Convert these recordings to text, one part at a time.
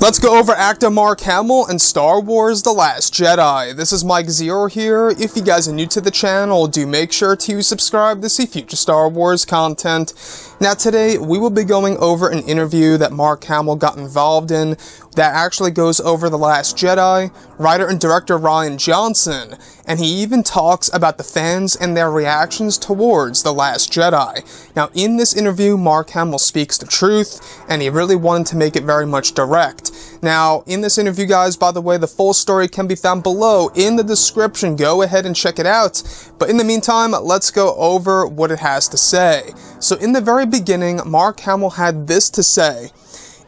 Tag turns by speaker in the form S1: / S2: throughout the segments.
S1: Let's go over actor Mark Hamill and Star Wars The Last Jedi. This is Mike Zero here. If you guys are new to the channel, do make sure to subscribe to see future Star Wars content. Now today, we will be going over an interview that Mark Hamill got involved in that actually goes over The Last Jedi, writer and director Rian Johnson, and he even talks about the fans and their reactions towards The Last Jedi. Now in this interview, Mark Hamill speaks the truth, and he really wanted to make it very much direct. Now, in this interview, guys, by the way, the full story can be found below in the description. Go ahead and check it out. But in the meantime, let's go over what it has to say. So in the very beginning, Mark Hamill had this to say: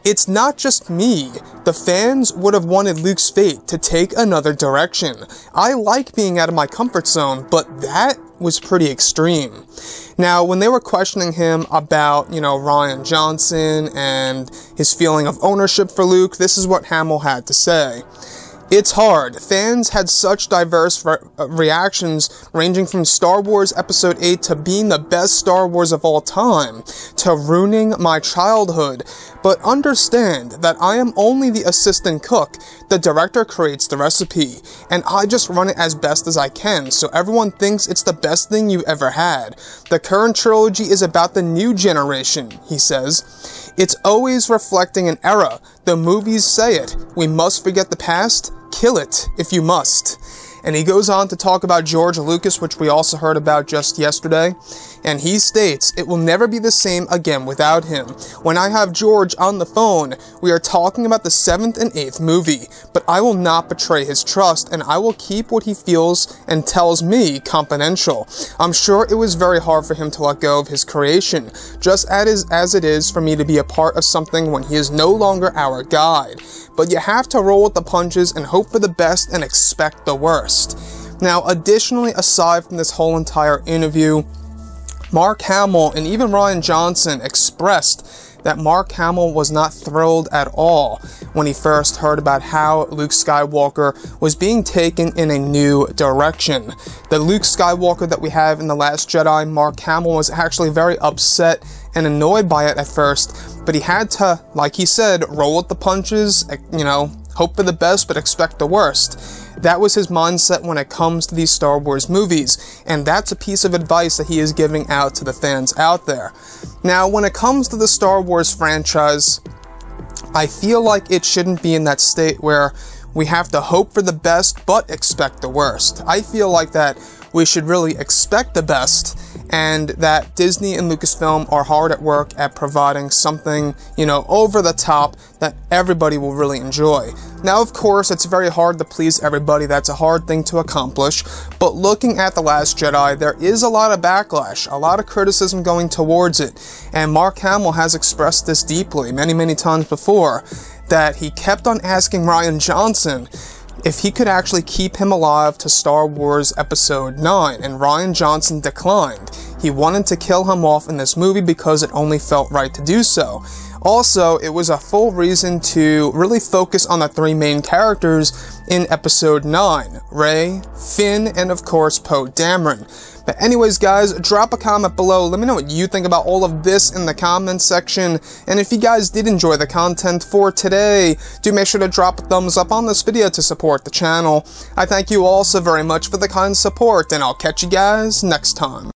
S1: "It's not just me. The fans would have wanted Luke's fate to take another direction. I like being out of my comfort zone, but that was pretty extreme." Now, when they were questioning him about, Rian Johnson and his feeling of ownership for Luke, this is what Hamill had to say. "It's hard. Fans had such diverse reactions, ranging from Star Wars Episode 8 to being the best Star Wars of all time, to ruining my childhood. But understand that I am only the assistant cook. The director creates the recipe, and I just run it as best as I can, so everyone thinks it's the best thing you ever had. The current trilogy is about the new generation," he says. "It's always reflecting an era. The movies say it. We must forget the past. Kill it, if you must." And he goes on to talk about George Lucas, which we also heard about just yesterday. And he states, "It will never be the same again without him. When I have George on the phone, we are talking about the 7th and 8th movie, but I will not betray his trust, and I will keep what he feels and tells me confidential. I'm sure it was very hard for him to let go of his creation, just as it is for me to be a part of something when he is no longer our guide. But you have to roll with the punches and hope for the best and expect the worst." Now, additionally, aside from this whole entire interview, Mark Hamill and even Rian Johnson expressed that Mark Hamill was not thrilled at all when he first heard about how Luke Skywalker was being taken in a new direction. The Luke Skywalker that we have in The Last Jedi, Mark Hamill was actually very upset and annoyed by it at first, but he had to, like he said, roll with the punches, hope for the best but expect the worst. That was his mindset when it comes to these Star Wars movies, and that's a piece of advice that he is giving out to the fans out there. Now, when it comes to the Star Wars franchise, I feel like it shouldn't be in that state where we have to hope for the best but expect the worst. I feel like that we should really expect the best, and that Disney and Lucasfilm are hard at work at providing something, over the top that everybody will really enjoy. Now, of course, it's very hard to please everybody. That's a hard thing to accomplish. But looking at The Last Jedi, there is a lot of backlash, a lot of criticism going towards it. And Mark Hamill has expressed this deeply many, many times before, that he kept on asking Rian Johnson if he could actually keep him alive to Star Wars Episode 9, and Rian Johnson declined. He wanted to kill him off in this movie because it only felt right to do so. Also, it was a full reason to really focus on the 3 main characters in Episode 9, Rey, Finn, and of course Poe Dameron. But anyways, guys, drop a comment below. Let me know what you think about all of this in the comments section. And if you guys did enjoy the content for today, do make sure to drop a thumbs up on this video to support the channel. I thank you all so very much for the kind support, and I'll catch you guys next time.